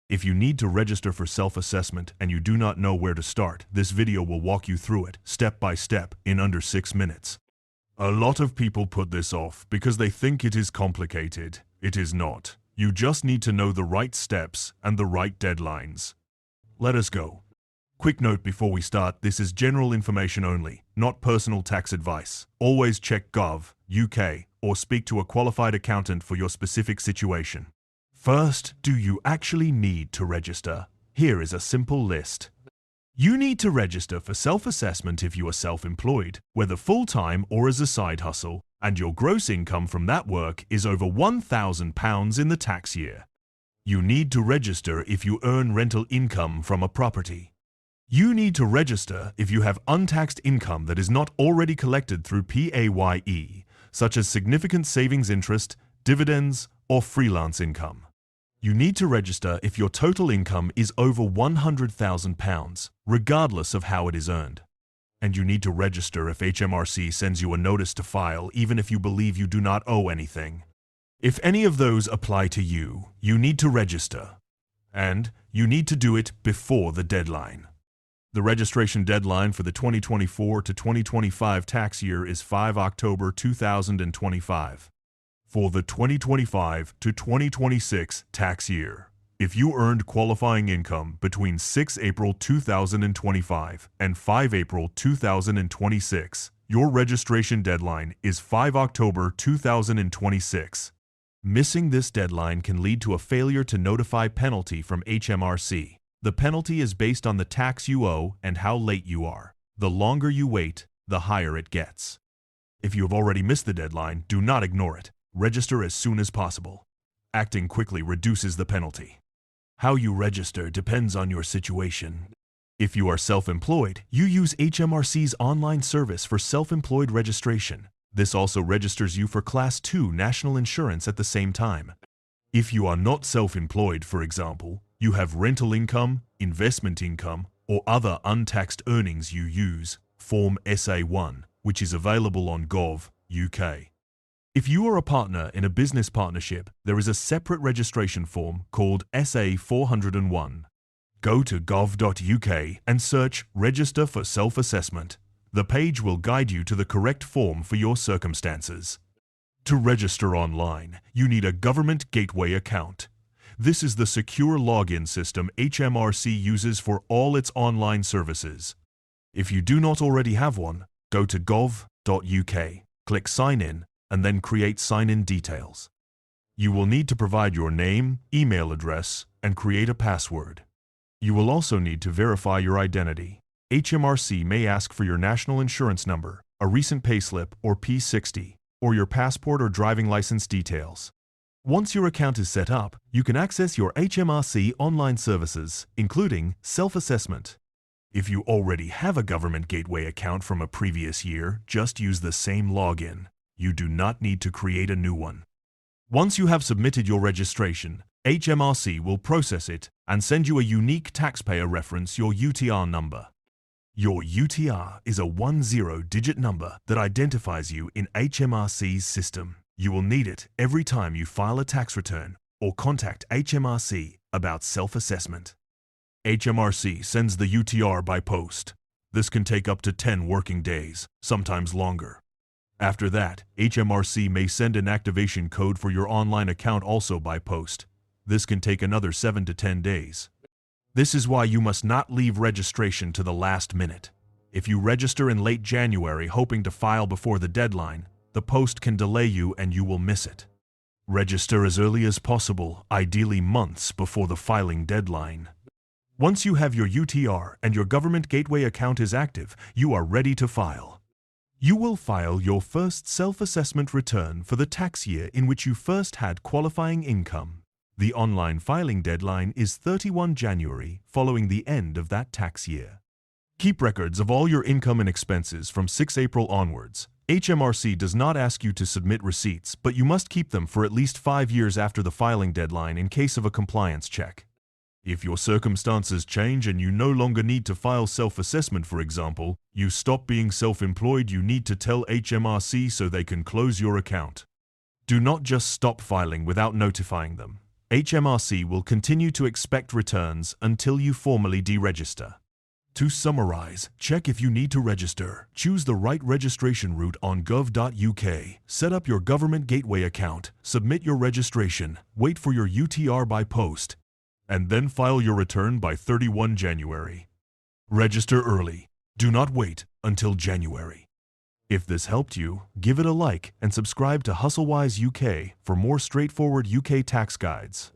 If you need to register for self-assessment and you do not know where to start, this video will walk you through it, step by step, in under 6 minutes. A lot of people put this off because they think it is complicated. It is not. You just need to know the right steps and the right deadlines. Let us go. Quick note before we start, this is general information only, not personal tax advice. Always check Gov. UK or speak to a qualified accountant for your specific situation. First, do you actually need to register? Here is a simple list. You need to register for self-assessment if you are self-employed, whether full-time or as a side hustle, and your gross income from that work is over £1,000 in the tax year. You need to register if you earn rental income from a property. You need to register if you have untaxed income that is not already collected through PAYE, such as significant savings interest, dividends, or freelance income. You need to register if your total income is over £100,000, regardless of how it is earned. And you need to register if HMRC sends you a notice to file even if you believe you do not owe anything. If any of those apply to you, you need to register. And you need to do it before the deadline. The registration deadline for the 2024 to 2025 tax year is 5 October 2025. For the 2025 to 2026 tax year, if you earned qualifying income between 6 April 2025 and 5 April 2026, your registration deadline is 5 October 2026. Missing this deadline can lead to a failure to notify penalty from HMRC. The penalty is based on the tax you owe and how late you are. The longer you wait, the higher it gets. If you have already missed the deadline, do not ignore it. Register as soon as possible. Acting quickly reduces the penalty. How you register depends on your situation. If you are self-employed, you use HMRC's online service for self-employed registration. This also registers you for Class 2 national insurance at the same time. If you are not self-employed, for example, you have rental income, investment income, or other untaxed earnings, you use Form SA1, which is available on Gov. UK. If you are a partner in a business partnership, there is a separate registration form called SA 401. Go to gov.uk and search Register for Self-Assessment. The page will guide you to the correct form for your circumstances. To register online, you need a government gateway account. This is the secure login system HMRC uses for all its online services. If you do not already have one, go to gov.uk, click Sign In, and then create sign-in details. You will need to provide your name, email address, and create a password. You will also need to verify your identity. HMRC may ask for your national insurance number, a recent payslip or P60, or your passport or driving license details. Once your account is set up, you can access your HMRC online services, including self-assessment. If you already have a government gateway account from a previous year, just use the same login. You do not need to create a new one. Once you have submitted your registration, HMRC will process it and send you a unique taxpayer reference, your UTR number. Your UTR is a 10-digit number that identifies you in HMRC's system. You will need it every time you file a tax return or contact HMRC about self-assessment. HMRC sends the UTR by post. This can take up to 10 working days, sometimes longer. After that, HMRC may send an activation code for your online account also by post. This can take another 7 to 10 days. This is why you must not leave registration to the last minute. If you register in late January hoping to file before the deadline, the post can delay you and you will miss it. Register as early as possible, ideally months before the filing deadline. Once you have your UTR and your government gateway account is active, you are ready to file. You will file your first self-assessment return for the tax year in which you first had qualifying income. The online filing deadline is 31 January following the end of that tax year. Keep records of all your income and expenses from 6 April onwards. HMRC does not ask you to submit receipts, but you must keep them for at least 5 years after the filing deadline in case of a compliance check. If your circumstances change and you no longer need to file self-assessment, for example, you stop being self-employed, you need to tell HMRC so they can close your account. Do not just stop filing without notifying them. HMRC will continue to expect returns until you formally deregister. To summarize, check if you need to register, choose the right registration route on gov.uk, set up your government gateway account, submit your registration, wait for your UTR by post, and then file your return by 31 January. Register early. Do not wait until January. If this helped you, give it a like and subscribe to HustleWise UK for more straightforward UK tax guides.